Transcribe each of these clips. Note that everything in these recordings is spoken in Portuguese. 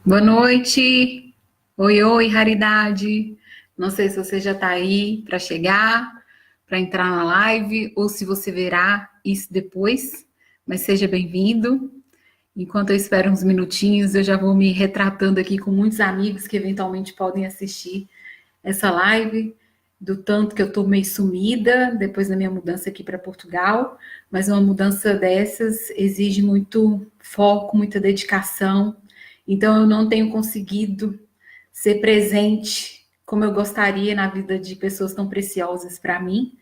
Boa noite. Oi, oi, raridade. Não sei se você já está aí para chegar, para entrar na live, ou se você verá isso depois, mas seja bem-vindo. Enquanto eu espero uns minutinhos, eu já vou me retratando aqui com muitos amigos que eventualmente podem assistir essa live, do tanto que eu estou meio sumida depois da minha mudança aqui para Portugal, mas uma mudança dessas exige muito foco, muita dedicação, então eu não tenho conseguido ser presente como eu gostaria na vida de pessoas tão preciosas para mim.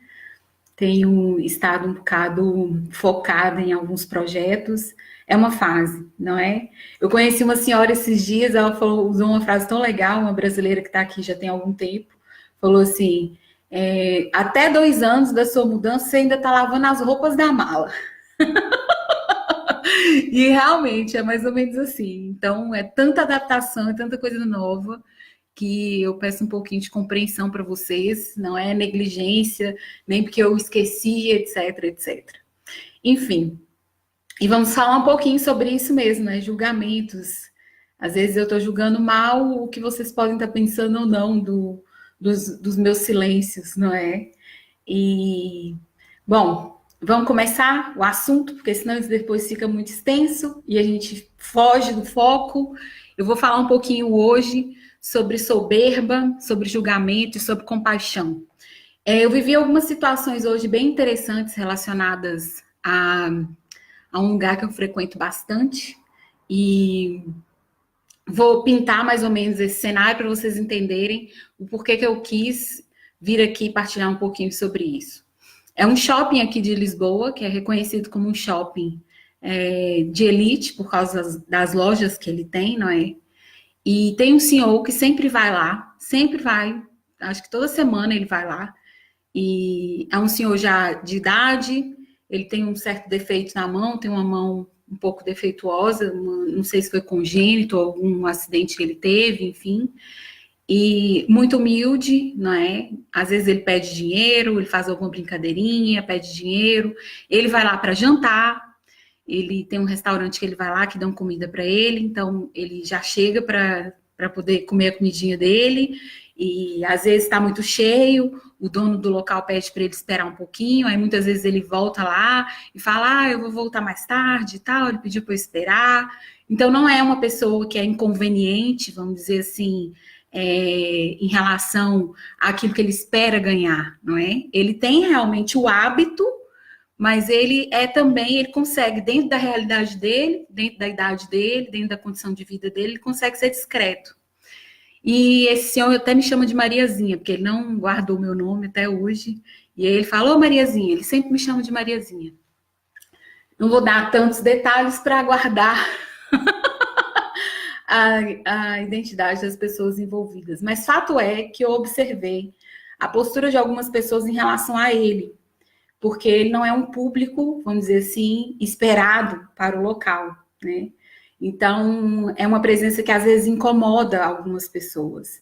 Tenho estado um bocado focada em alguns projetos. É uma fase, não é? Eu conheci uma senhora esses dias, ela falou, usou uma frase tão legal, uma brasileira que está aqui já tem algum tempo, falou assim: até 2 anos da sua mudança, você ainda está lavando as roupas da mala. E realmente é mais ou menos assim. Então, é tanta adaptação, é tanta coisa nova, que eu peço um pouquinho de compreensão para vocês, não é negligência, nem porque eu esqueci, etc, etc. Enfim, e vamos falar um pouquinho sobre isso mesmo, né? Julgamentos. Às vezes eu estou julgando mal o que vocês podem estar pensando ou não dos meus silêncios, não é? E, bom, vamos começar o assunto, porque senão isso depois fica muito extenso e a gente foge do foco. Eu vou falar um pouquinho hoje sobre soberba, sobre julgamento e sobre compaixão. Eu vivi algumas situações hoje bem interessantes relacionadas a um lugar que eu frequento bastante e vou pintar mais ou menos esse cenário para vocês entenderem o porquê que eu quis vir aqui partilhar um pouquinho sobre isso. É um shopping aqui de Lisboa, que é reconhecido como um shopping de elite, por causa das lojas que ele tem, não é? E tem um senhor que sempre vai lá, sempre vai, acho que toda semana ele vai lá, e é um senhor já de idade, ele tem um certo defeito na mão, tem uma mão um pouco defeituosa, não sei se foi congênito ou algum acidente que ele teve, enfim, e muito humilde, não é? Às vezes ele pede dinheiro, ele faz alguma brincadeirinha, pede dinheiro, ele vai lá para jantar, ele tem um restaurante que ele vai lá que dão comida para ele, então ele já chega para poder comer a comidinha dele, e às vezes está muito cheio, o dono do local pede para ele esperar um pouquinho, aí muitas vezes ele volta lá e fala, eu vou voltar mais tarde e tal, ele pediu para eu esperar. Então não é uma pessoa que é inconveniente, vamos dizer assim, em relação àquilo que ele espera ganhar, não é? Ele tem realmente o hábito, mas ele também, ele consegue, dentro da realidade dele, dentro da idade dele, dentro da condição de vida dele, ele consegue ser discreto. E esse senhor até me chama de Mariazinha, porque ele não guardou meu nome até hoje. E aí ele falou, Mariazinha, ele sempre me chama de Mariazinha. Não vou dar tantos detalhes para guardar a identidade das pessoas envolvidas. Mas fato é que eu observei a postura de algumas pessoas em relação a ele, porque ele não é um público, vamos dizer assim, esperado para o local, né? Então, é uma presença que às vezes incomoda algumas pessoas.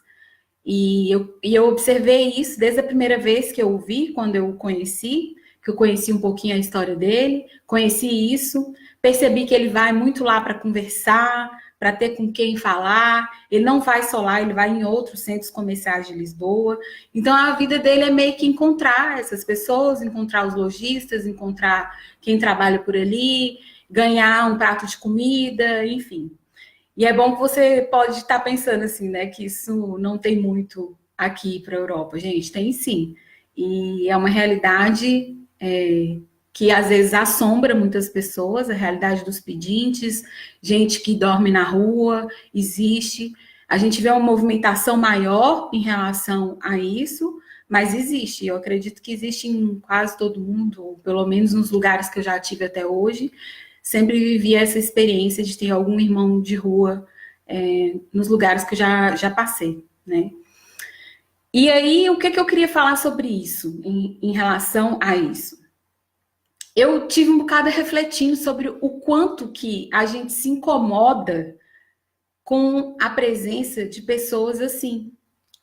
E eu observei isso desde a primeira vez que eu o vi, quando eu o conheci, que eu conheci um pouquinho a história dele, conheci isso, percebi que ele vai muito lá para conversar, para ter com quem falar, ele não vai só lá, ele vai em outros centros comerciais de Lisboa. Então a vida dele é meio que encontrar essas pessoas, encontrar os lojistas, encontrar quem trabalha por ali, ganhar um prato de comida, enfim. E é bom que você pode estar pensando assim, né, que isso não tem muito aqui para a Europa. Gente, tem sim. E é uma realidade que às vezes assombra muitas pessoas, a realidade dos pedintes, gente que dorme na rua, existe. A gente vê uma movimentação maior em relação a isso, mas existe. Eu acredito que existe em quase todo mundo, ou pelo menos nos lugares que eu já tive até hoje. Sempre vivi essa experiência de ter algum irmão de rua nos lugares que eu já passei, né? E aí, o que eu queria falar sobre isso, em relação a isso? Eu tive um bocado refletindo sobre o quanto que a gente se incomoda com a presença de pessoas assim,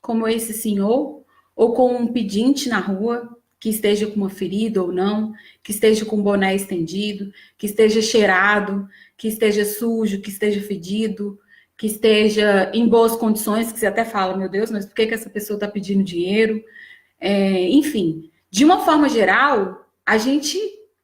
como esse senhor, ou com um pedinte na rua, que esteja com uma ferida ou não, que esteja com um boné estendido, que esteja cheirado, que esteja sujo, que esteja fedido, que esteja em boas condições, que você até fala, meu Deus, mas por que essa pessoa está pedindo dinheiro? Enfim, de uma forma geral,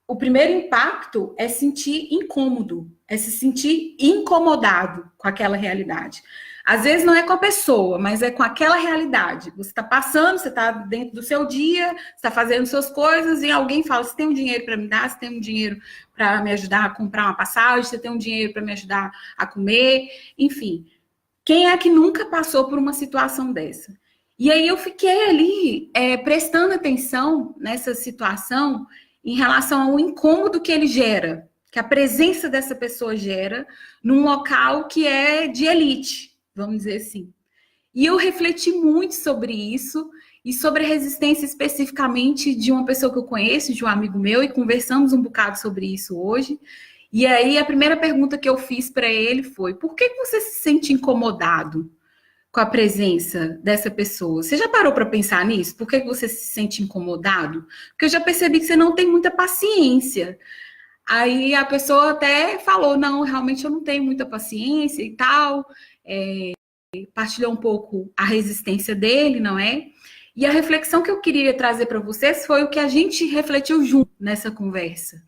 o primeiro impacto é sentir incômodo, é se sentir incomodado com aquela realidade. Às vezes não é com a pessoa, mas é com aquela realidade. Você está passando, você está dentro do seu dia, está fazendo suas coisas e alguém fala: você tem um dinheiro para me dar? Você tem um dinheiro para me ajudar a comprar uma passagem? Você tem um dinheiro para me ajudar a comer? Enfim, quem é que nunca passou por uma situação dessa? E aí eu fiquei ali prestando atenção nessa situação em relação ao incômodo que ele gera, que a presença dessa pessoa gera num local que é de elite, vamos dizer assim. E eu refleti muito sobre isso e sobre a resistência especificamente de uma pessoa que eu conheço, de um amigo meu, e conversamos um bocado sobre isso hoje. E aí a primeira pergunta que eu fiz para ele foi: por que você se sente incomodado com a presença dessa pessoa? Você já parou para pensar nisso? Por que você se sente incomodado? Porque eu já percebi que você não tem muita paciência. Aí a pessoa até falou: não, realmente eu não tenho muita paciência e tal. Partilhou um pouco a resistência dele, não é? E a reflexão que eu queria trazer para vocês foi o que a gente refletiu junto nessa conversa.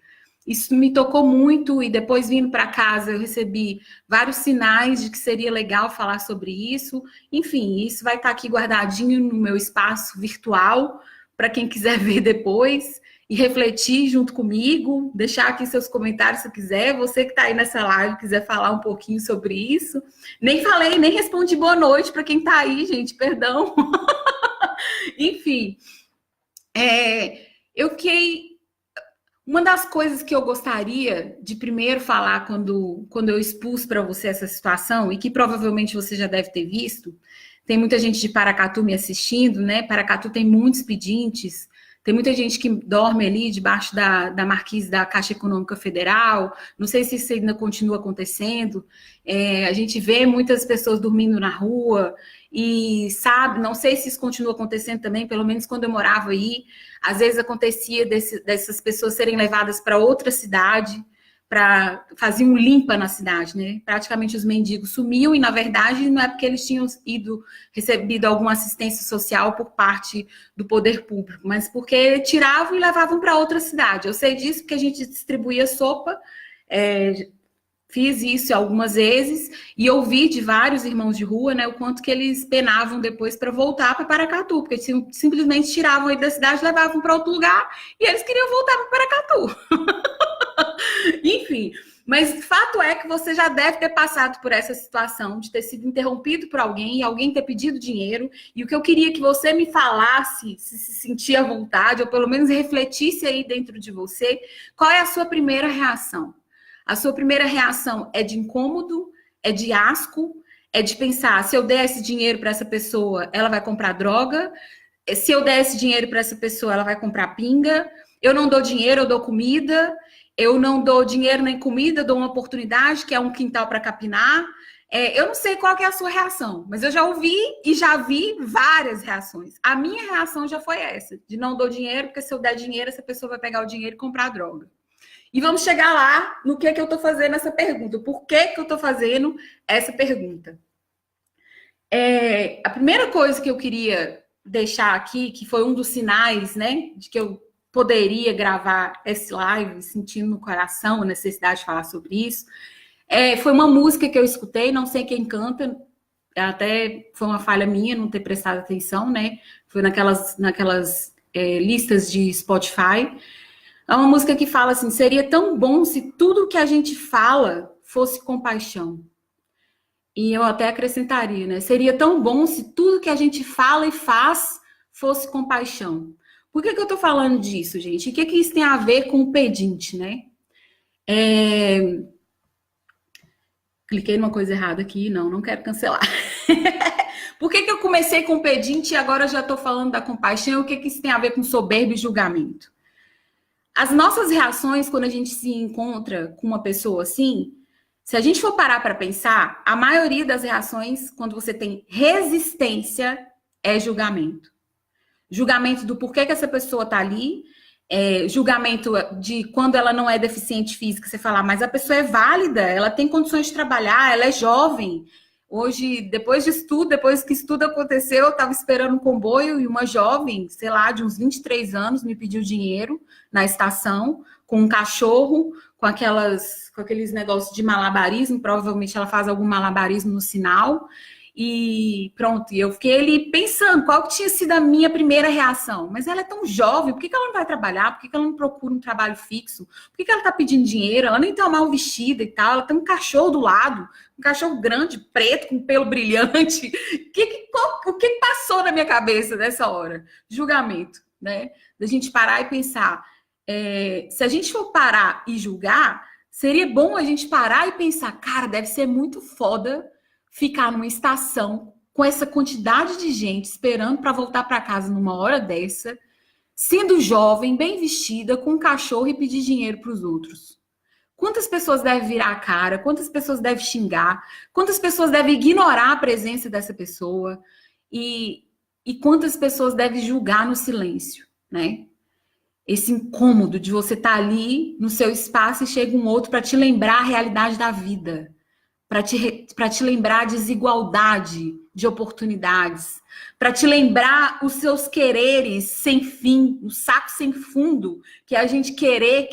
Isso me tocou muito e depois, vindo para casa, eu recebi vários sinais de que seria legal falar sobre isso. Enfim, isso vai estar aqui guardadinho no meu espaço virtual para quem quiser ver depois e refletir junto comigo, deixar aqui seus comentários se quiser. Você que está aí nessa live quiser falar um pouquinho sobre isso. Nem falei, nem respondi boa noite para quem está aí, gente, perdão. Enfim, eu fiquei... Uma das coisas que eu gostaria de primeiro falar quando eu expus para você essa situação, e que provavelmente você já deve ter visto, tem muita gente de Paracatu me assistindo, né? Paracatu tem muitos pedintes, tem muita gente que dorme ali debaixo da marquise da Caixa Econômica Federal, não sei se isso ainda continua acontecendo, a gente vê muitas pessoas dormindo na rua, e sabe, não sei se isso continua acontecendo também, pelo menos quando eu morava aí, às vezes acontecia dessas pessoas serem levadas para outra cidade, para fazer um limpa na cidade, né? Praticamente os mendigos sumiam e, na verdade, não é porque eles tinham recebido alguma assistência social por parte do poder público, mas porque tiravam e levavam para outra cidade. Eu sei disso porque a gente distribuía sopa, fiz isso algumas vezes e ouvi de vários irmãos de rua, né, o quanto que eles penavam depois para voltar para Paracatu, porque simplesmente tiravam aí da cidade, levavam para outro lugar e eles queriam voltar para Paracatu. Enfim, mas fato é que você já deve ter passado por essa situação de ter sido interrompido por alguém e alguém ter pedido dinheiro, e o que eu queria que você me falasse, se sentia à vontade, ou pelo menos refletisse aí dentro de você, qual é a sua primeira reação? A sua primeira reação é de incômodo, é de asco, é de pensar: se eu der esse dinheiro para essa pessoa, ela vai comprar droga, se eu der esse dinheiro para essa pessoa, ela vai comprar pinga, eu não dou dinheiro, eu dou comida, eu não dou dinheiro nem comida, dou uma oportunidade, que é um quintal para capinar. Eu não sei qual que é a sua reação, mas eu já ouvi e já vi várias reações. A minha reação já foi essa, de não dou dinheiro, porque se eu der dinheiro, essa pessoa vai pegar o dinheiro e comprar droga. E vamos chegar lá no que eu estou fazendo essa pergunta. Por que eu estou fazendo essa pergunta? A primeira coisa que eu queria deixar aqui, que foi um dos sinais, né, de que eu poderia gravar esse live, sentindo no coração a necessidade de falar sobre isso, foi uma música que eu escutei, não sei quem canta, até foi uma falha minha não ter prestado atenção, né? Foi naquelas listas de Spotify. É uma música que fala assim: seria tão bom se tudo que a gente fala fosse compaixão. E eu até acrescentaria, né? Seria tão bom se tudo que a gente fala e faz fosse compaixão. Por que eu tô falando disso, gente? O que isso tem a ver com o pedinte, né? Cliquei numa coisa errada aqui, não quero cancelar. Por que eu comecei com o pedinte e agora já tô falando da compaixão? O que isso tem a ver com soberba e julgamento? As nossas reações quando a gente se encontra com uma pessoa assim, se a gente for parar para pensar, a maioria das reações, quando você tem resistência, é julgamento. Julgamento do porquê que essa pessoa está ali, julgamento de quando ela não é deficiente física, você fala: mas a pessoa é válida, ela tem condições de trabalhar, ela é jovem, Hoje, depois disso tudo, depois que isso tudo aconteceu, eu estava esperando um comboio e uma jovem, sei lá, de uns 23 anos, me pediu dinheiro na estação, com um cachorro, com aqueles negócios de malabarismo, provavelmente ela faz algum malabarismo no sinal, e pronto, e eu fiquei ali pensando qual que tinha sido a minha primeira reação. Mas ela é tão jovem, por que ela não vai trabalhar? Por que ela não procura um trabalho fixo? Por que ela está pedindo dinheiro? Ela nem tá mal vestida e tal, ela tem um cachorro do lado, um cachorro grande, preto, com pelo brilhante. O que passou na minha cabeça nessa hora? Julgamento, né? Da gente parar e pensar. Se a gente for parar e julgar, seria bom a gente parar e pensar, cara, deve ser muito foda ficar numa estação com essa quantidade de gente esperando para voltar para casa numa hora dessa, sendo jovem, bem vestida, com um cachorro e pedir dinheiro para os outros. Quantas pessoas devem virar a cara? Quantas pessoas devem xingar? Quantas pessoas devem ignorar a presença dessa pessoa? E quantas pessoas devem julgar no silêncio, né? Esse incômodo de você estar ali no seu espaço e chega um outro para te lembrar a realidade da vida, para te lembrar a desigualdade de oportunidades, para te lembrar os seus quereres sem fim, o saco sem fundo, que é a gente querer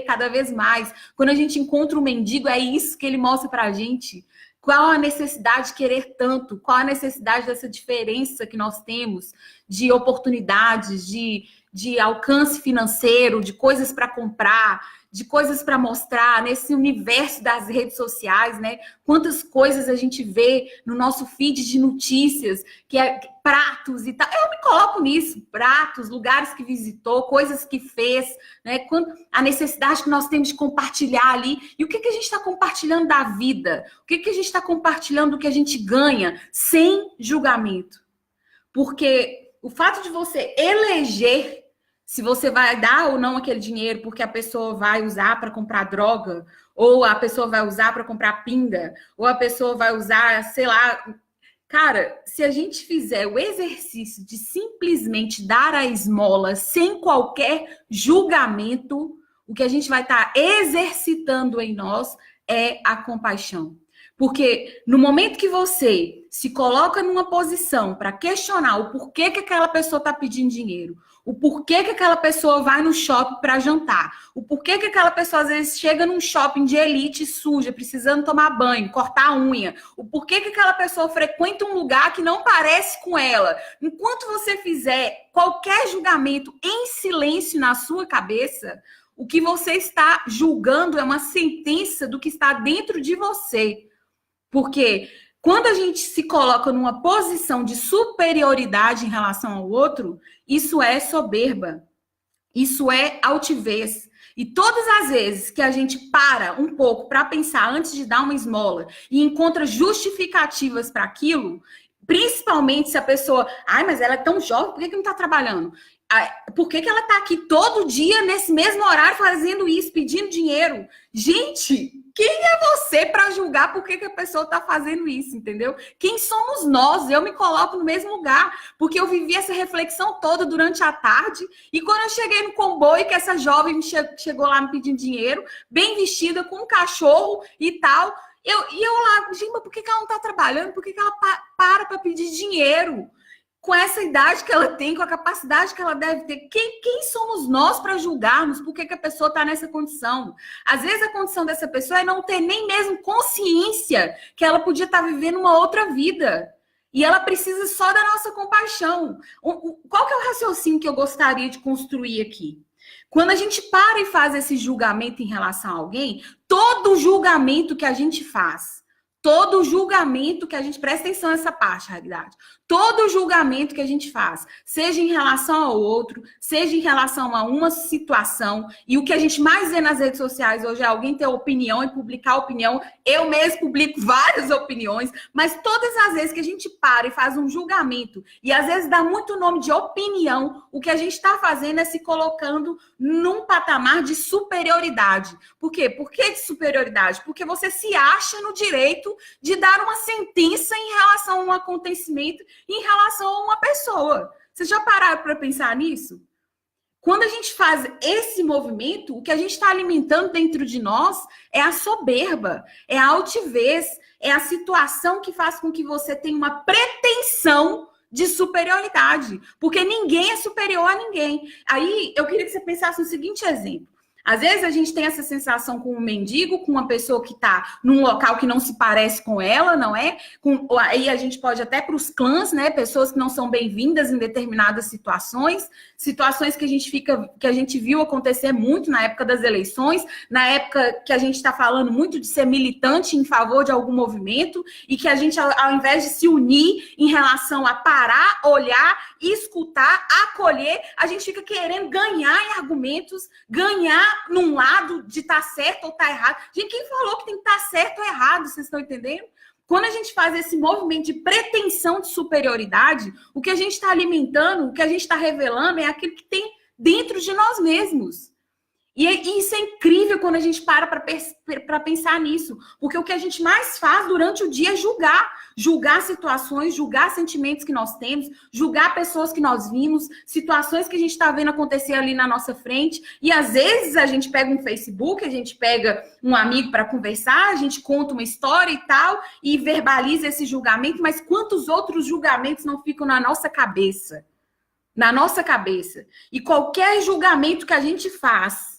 cada vez mais. Quando a gente encontra um mendigo, é isso que ele mostra para a gente. Qual a necessidade de querer tanto? Qual a necessidade dessa diferença que nós temos de oportunidades, de alcance financeiro, de coisas para comprar, de coisas para mostrar nesse universo das redes sociais, né? Quantas coisas a gente vê no nosso feed de notícias, que é pratos e tal. Eu me coloco nisso, pratos, lugares que visitou, coisas que fez, né? A necessidade que nós temos de compartilhar ali. E o que a gente está compartilhando da vida? O que a gente está compartilhando do que a gente ganha sem julgamento? Porque o fato de você eleger se você vai dar ou não aquele dinheiro porque a pessoa vai usar para comprar droga, ou a pessoa vai usar para comprar pinga, ou a pessoa vai usar, sei lá. Cara, se a gente fizer o exercício de simplesmente dar a esmola sem qualquer julgamento, o que a gente vai estar exercitando em nós é a compaixão. Porque no momento que você se coloca numa posição para questionar o porquê que aquela pessoa está pedindo dinheiro, o porquê que aquela pessoa vai no shopping para jantar, o porquê que aquela pessoa às vezes chega num shopping de elite suja, precisando tomar banho, cortar a unha, o porquê que aquela pessoa frequenta um lugar que não parece com ela. Enquanto você fizer qualquer julgamento em silêncio na sua cabeça, o que você está julgando é uma sentença do que está dentro de você. Porque quando a gente se coloca numa posição de superioridade em relação ao outro, isso é soberba, isso é altivez. E todas as vezes que a gente para um pouco para pensar antes de dar uma esmola e encontra justificativas para aquilo, principalmente se a pessoa, mas ela é tão jovem, por que não está trabalhando? Por que ela está aqui todo dia, nesse mesmo horário, fazendo isso, pedindo dinheiro? Gente, quem é você para julgar por que a pessoa está fazendo isso, entendeu? Quem somos nós? Eu me coloco no mesmo lugar, porque eu vivi essa reflexão toda durante a tarde, e quando eu cheguei no comboio, que essa jovem chegou lá me pedindo dinheiro, bem vestida, com um cachorro e tal, eu lá, gente, mas por que ela não está trabalhando? Por que ela para pedir dinheiro? Com essa idade que ela tem, com a capacidade que ela deve ter, quem somos nós para julgarmos por que a pessoa está nessa condição? Às vezes a condição dessa pessoa é não ter nem mesmo consciência que ela podia estar vivendo uma outra vida. E ela precisa só da nossa compaixão. Qual que é o raciocínio que eu gostaria de construir aqui? Quando a gente para e faz esse julgamento em relação a alguém, todo julgamento que a gente faz, todo julgamento que a gente... Presta atenção nessa parte, realidade. Todo julgamento que a gente faz, seja em relação ao outro, seja em relação a uma situação, e o que a gente mais vê nas redes sociais hoje é alguém ter opinião e publicar opinião. Eu mesmo publico várias opiniões, mas todas as vezes que a gente para e faz um julgamento, e às vezes dá muito nome de opinião, o que a gente está fazendo é se colocando num patamar de superioridade. Por quê? Por que de superioridade? Porque você se acha no direito de dar uma sentença em relação a um acontecimento, em relação a uma pessoa. Vocês já pararam para pensar nisso? Quando a gente faz esse movimento, o que a gente está alimentando dentro de nós é a soberba, é a altivez, é a situação que faz com que você tenha uma pretensão de superioridade, porque ninguém é superior a ninguém. Aí eu queria que você pensasse no seguinte exemplo. Às vezes a gente tem essa sensação com um mendigo, com uma pessoa que está num local que não se parece com ela, não é? Aí a gente pode até para os clãs, né? Pessoas que não são bem-vindas em determinadas situações que a gente viu acontecer muito na época das eleições, na época que a gente está falando muito de ser militante em favor de algum movimento, e que a gente, ao invés de se unir em relação a parar, olhar, escutar, acolher, a gente fica querendo ganhar em argumentos, ganhar num lado de estar certo ou estar errado. Gente, quem falou que tem que estar certo ou errado? Vocês estão entendendo? Quando a gente faz esse movimento de pretensão de superioridade, o que a gente está alimentando, o que a gente está revelando é aquilo que tem dentro de nós mesmos. E isso é incrível quando a gente para pensar nisso. Porque o que a gente mais faz durante o dia é julgar. Julgar situações, julgar sentimentos que nós temos, julgar pessoas que nós vimos, situações que a gente está vendo acontecer ali na nossa frente. E às vezes a gente pega um Facebook, a gente pega um amigo para conversar, a gente conta uma história e tal, e verbaliza esse julgamento, mas quantos outros julgamentos não ficam na nossa cabeça? Na nossa cabeça. E qualquer julgamento que a gente faz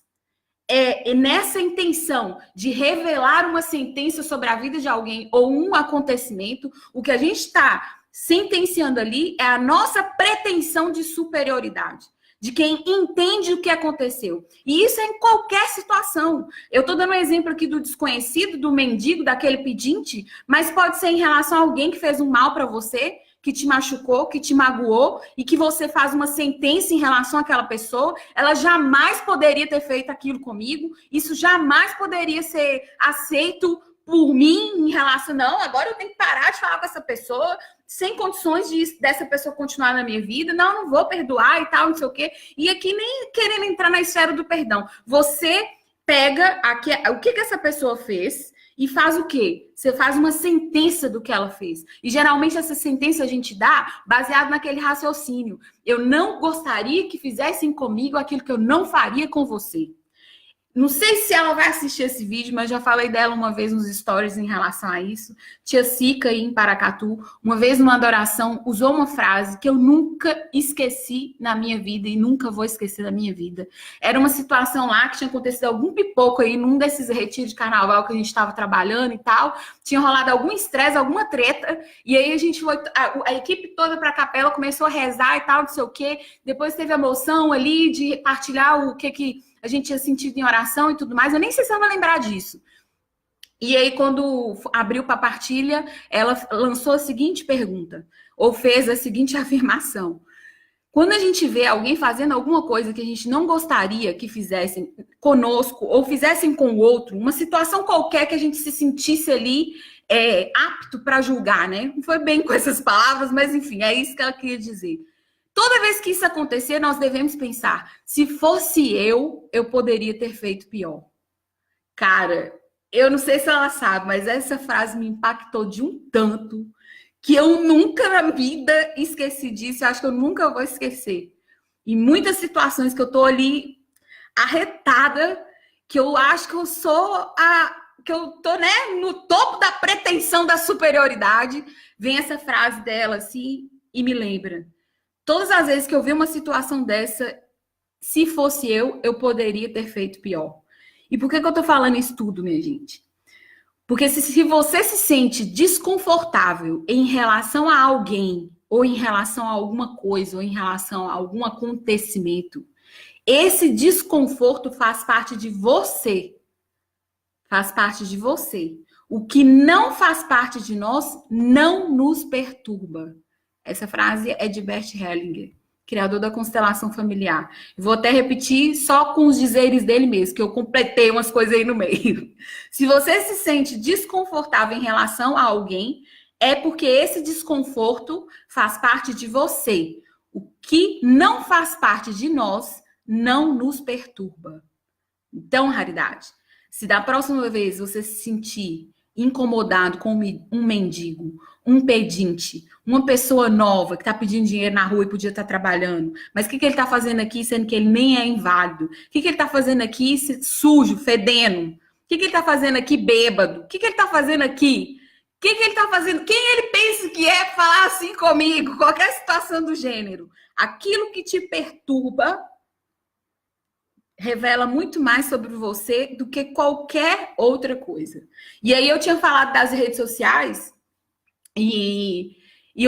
é nessa intenção de revelar uma sentença sobre a vida de alguém ou um acontecimento, o que a gente está sentenciando ali é a nossa pretensão de superioridade, de quem entende o que aconteceu. E isso é em qualquer situação. Eu estou dando um exemplo aqui do desconhecido, do mendigo, daquele pedinte, mas pode ser em relação a alguém que fez um mal para você, que te machucou, que te magoou, e que você faz uma sentença em relação àquela pessoa. Ela jamais poderia ter feito aquilo comigo, isso jamais poderia ser aceito por mim em relação, não, agora eu tenho que parar de falar com essa pessoa, sem condições dessa pessoa continuar na minha vida, não vou perdoar e tal, não sei o quê. E aqui nem querendo entrar na esfera do perdão. Você pega o que essa pessoa fez e faz o quê? Você faz uma sentença do que ela fez. E geralmente essa sentença a gente dá baseado naquele raciocínio. Eu não gostaria que fizessem comigo aquilo que eu não faria com você. Não sei se ela vai assistir esse vídeo, mas já falei dela uma vez nos stories em relação a isso. Tia Cica, aí em Paracatu, uma vez numa adoração, usou uma frase que eu nunca esqueci na minha vida e nunca vou esquecer na minha vida. Era uma situação lá que tinha acontecido algum pipoco aí num desses retiros de carnaval que a gente estava trabalhando e tal. Tinha rolado algum estresse, alguma treta. E aí a gente foi, a equipe toda para a capela começou a rezar e tal, não sei o quê. Depois teve a moção ali de partilhar o que a gente tinha sentido em oração e tudo mais. Eu nem sei se ela vai lembrar disso. E aí, quando abriu para a partilha, ela lançou a seguinte pergunta, ou fez a seguinte afirmação. Quando a gente vê alguém fazendo alguma coisa que a gente não gostaria que fizessem conosco, ou fizessem com o outro, uma situação qualquer que a gente se sentisse ali apto para julgar, né? Não foi bem com essas palavras, mas enfim, é isso que ela queria dizer. Toda vez que isso acontecer, nós devemos pensar, se fosse eu poderia ter feito pior. Cara, eu não sei se ela sabe, mas essa frase me impactou de um tanto que eu nunca na vida esqueci disso. Eu acho que eu nunca vou esquecer. Em muitas situações que eu tô ali arretada, que eu acho que eu sou que eu tô, né, no topo da pretensão da superioridade, vem essa frase dela assim e me lembra. Todas as vezes que eu vi uma situação dessa, se fosse eu poderia ter feito pior. E por que eu tô falando isso tudo, minha gente? Porque se você se sente desconfortável em relação a alguém, ou em relação a alguma coisa, ou em relação a algum acontecimento, esse desconforto faz parte de você. Faz parte de você. O que não faz parte de nós não nos perturba. Essa frase é de Bert Hellinger, criador da constelação familiar. Vou até repetir só com os dizeres dele mesmo, que eu completei umas coisas aí no meio. Se você se sente desconfortável em relação a alguém, é porque esse desconforto faz parte de você. O que não faz parte de nós não nos perturba. Então, Raridade, se da próxima vez você se sentir incomodado com um mendigo, um pedinte, uma pessoa nova que está pedindo dinheiro na rua e podia estar trabalhando, mas o que ele está fazendo aqui, sendo que ele nem é inválido? O que ele está fazendo aqui sujo, fedendo? O que ele está fazendo aqui bêbado? O que ele está fazendo aqui? O que ele está fazendo? Quem ele pensa que é falar assim comigo? Qualquer situação do gênero. Aquilo que te perturba revela muito mais sobre você do que qualquer outra coisa. E aí eu tinha falado das redes sociais e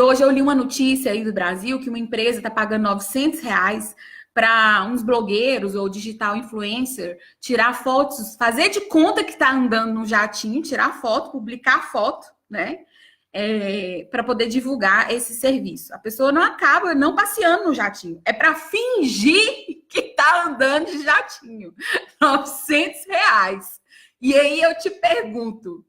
hoje eu li uma notícia aí do Brasil que uma empresa está pagando R$ 900 para uns blogueiros ou digital influencer tirar fotos, fazer de conta que está andando no jatinho, tirar foto, publicar foto, né? Para poder divulgar esse serviço. A pessoa não acaba não passeando no jatinho. É para fingir que está andando de jatinho. R$ 900. E aí eu te pergunto,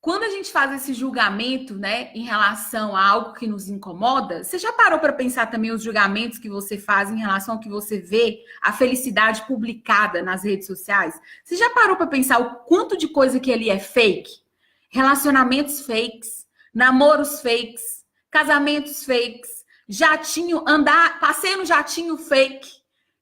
quando a gente faz esse julgamento, né, em relação a algo que nos incomoda, você já parou para pensar também os julgamentos que você faz em relação ao que você vê, a felicidade publicada nas redes sociais? Você já parou para pensar o quanto de coisa que ali é fake? Relacionamentos fakes, namoros fakes, casamentos fakes, jatinho, passeio no jatinho fake,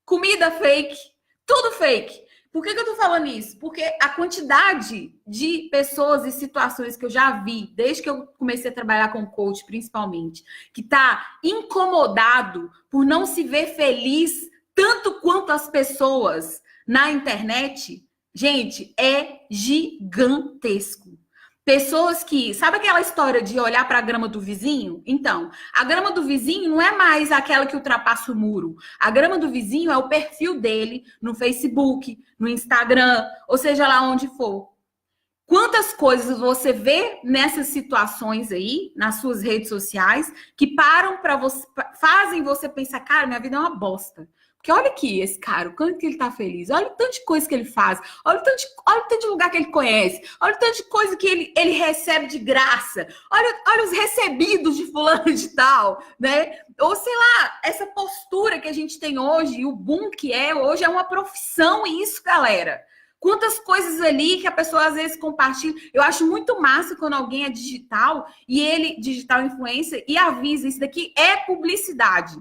comida fake, tudo fake. Por que eu tô falando isso? Porque a quantidade de pessoas e situações que eu já vi, desde que eu comecei a trabalhar com coach, principalmente, que tá incomodado por não se ver feliz tanto quanto as pessoas na internet, gente, é gigantesco. Pessoas que... Sabe aquela história de olhar para a grama do vizinho? Então, a grama do vizinho não é mais aquela que ultrapassa o muro. A grama do vizinho é o perfil dele no Facebook, no Instagram, ou seja lá onde for. Quantas coisas você vê nessas situações aí, nas suas redes sociais, que param para você, fazem você pensar, cara, minha vida é uma bosta. Porque olha aqui esse cara, o quanto que ele tá feliz, olha o tanto de coisa que ele faz, olha o tanto de lugar que ele conhece, olha o tanto de coisa que ele recebe de graça, olha os recebidos de fulano de tal, né? Ou sei lá, essa postura que a gente tem hoje, e o boom que é hoje é uma profissão isso, galera. Quantas coisas ali que a pessoa às vezes compartilha. Eu acho muito massa quando alguém é digital e ele, digital influencer, e avisa, isso daqui é publicidade.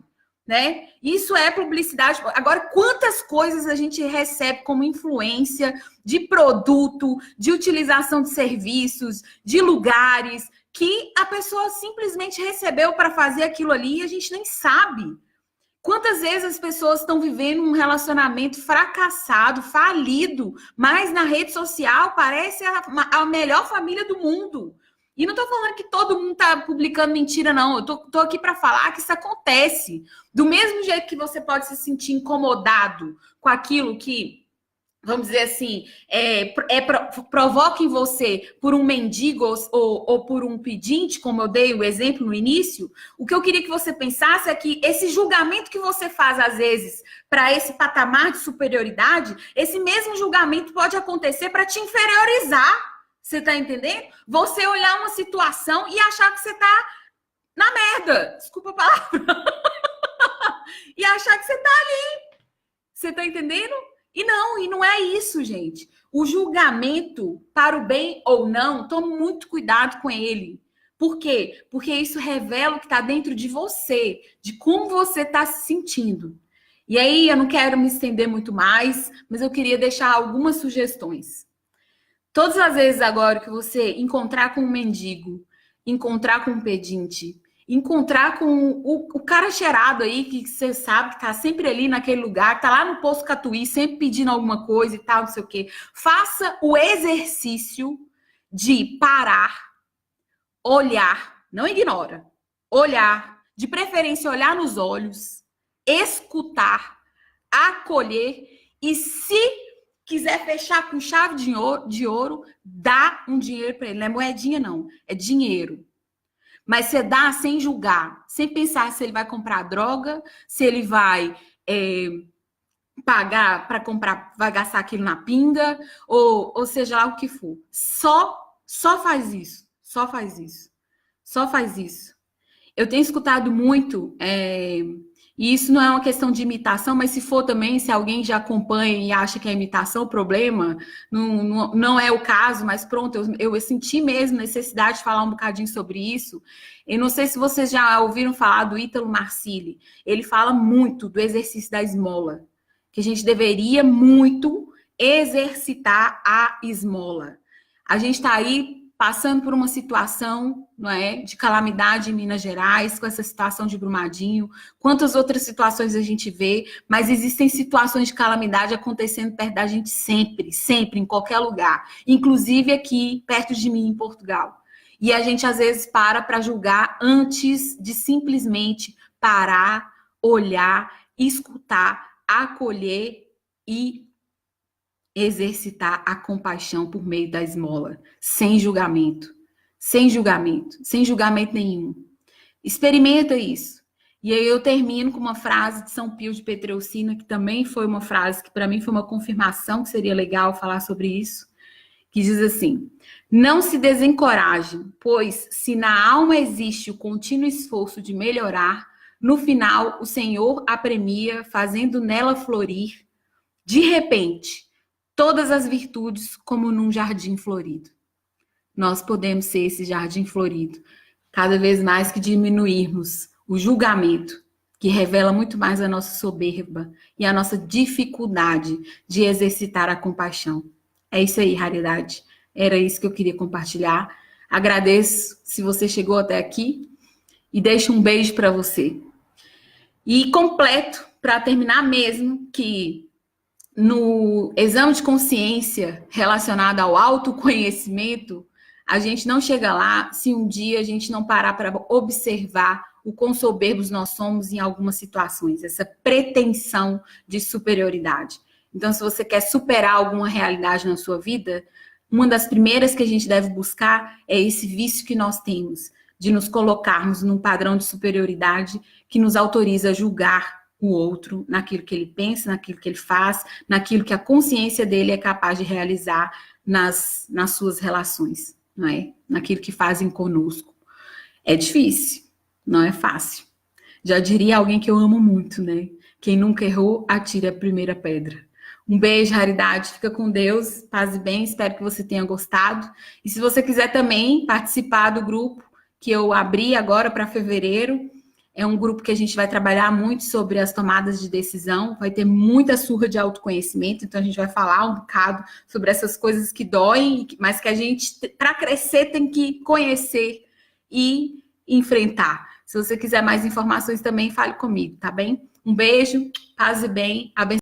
Né? Isso é publicidade. Agora, quantas coisas a gente recebe como influência de produto, de utilização de serviços, de lugares, que a pessoa simplesmente recebeu para fazer aquilo ali e a gente nem sabe. Quantas vezes as pessoas estão vivendo um relacionamento fracassado, falido, mas na rede social parece a melhor família do mundo. E não estou falando que todo mundo está publicando mentira, não. Eu tô aqui para falar que isso acontece. Do mesmo jeito que você pode se sentir incomodado com aquilo que, vamos dizer assim, provoca em você por um mendigo ou por um pedinte, como eu dei o exemplo no início, o que eu queria que você pensasse é que esse julgamento que você faz, às vezes, para esse patamar de superioridade, esse mesmo julgamento pode acontecer para te inferiorizar. Você tá entendendo? Você olhar uma situação e achar que você tá na merda. Desculpa a palavra. E achar que você tá ali. Você tá entendendo? E não é isso, gente. O julgamento, para o bem ou não, tome muito cuidado com ele. Por quê? Porque isso revela o que está dentro de você, de como você está se sentindo. E aí, eu não quero me estender muito mais, mas eu queria deixar algumas sugestões. Todas as vezes agora que você encontrar com um mendigo, encontrar com um pedinte, encontrar com o cara cheirado aí, que você sabe que tá sempre ali naquele lugar, tá lá no posto Catuí, sempre pedindo alguma coisa e tal, não sei o quê. Faça o exercício de parar, olhar, não ignora, olhar, de preferência olhar nos olhos, escutar, acolher e se quiser fechar com chave de ouro, dá um dinheiro para ele. Não é moedinha, não. É dinheiro. Mas você dá sem julgar, sem pensar se ele vai comprar droga, se ele vai pagar para comprar, vai gastar aquilo na pinga, ou seja lá o que for. Só faz isso. Só faz isso. Só faz isso. Eu tenho escutado muito E isso não é uma questão de imitação, mas se for também, se alguém já acompanha e acha que é imitação, o problema não é o caso, mas pronto, eu senti mesmo necessidade de falar um bocadinho sobre isso. Eu não sei se vocês já ouviram falar do Ítalo Marcilli. Ele fala muito do exercício da esmola, que a gente deveria muito exercitar a esmola. A gente está aí passando por uma situação, não é, de calamidade em Minas Gerais, com essa situação de Brumadinho, quantas outras situações a gente vê, mas existem situações de calamidade acontecendo perto da gente sempre, sempre, em qualquer lugar, inclusive aqui perto de mim, em Portugal. E a gente às vezes para julgar antes de simplesmente parar, olhar, escutar, acolher e exercitar a compaixão por meio da esmola, sem julgamento, sem julgamento, sem julgamento nenhum. Experimenta isso. E aí eu termino com uma frase de São Pio de Petreucina, que também foi uma frase que para mim foi uma confirmação que seria legal falar sobre isso, que diz assim: não se desencoraje, pois se na alma existe o contínuo esforço de melhorar, no final o Senhor a premia, fazendo nela florir, de repente, todas as virtudes como num jardim florido. Nós podemos ser esse jardim florido, cada vez mais que diminuirmos o julgamento, que revela muito mais a nossa soberba e a nossa dificuldade de exercitar a compaixão. É isso aí, Raridade. Era isso que eu queria compartilhar. Agradeço se você chegou até aqui e deixo um beijo para você. E completo, para terminar mesmo, que no exame de consciência relacionado ao autoconhecimento, a gente não chega lá se um dia a gente não parar para observar o quão soberbos nós somos em algumas situações, essa pretensão de superioridade. Então, se você quer superar alguma realidade na sua vida, uma das primeiras que a gente deve buscar é esse vício que nós temos, de nos colocarmos num padrão de superioridade que nos autoriza a julgar o outro naquilo que ele pensa, naquilo que ele faz, naquilo que a consciência dele é capaz de realizar nas suas relações, não é? Naquilo que fazem conosco. É difícil, não é fácil. Já diria alguém que eu amo muito, né? Quem nunca errou, atire a primeira pedra. Um beijo, Raridade. Fica com Deus. Paz e bem. Espero que você tenha gostado. E se você quiser também participar do grupo que eu abri agora para fevereiro, é um grupo que a gente vai trabalhar muito sobre as tomadas de decisão, vai ter muita surra de autoconhecimento, então a gente vai falar um bocado sobre essas coisas que doem, mas que a gente, para crescer, tem que conhecer e enfrentar. Se você quiser mais informações também, fale comigo, tá bem? Um beijo, paz e bem, abençoe.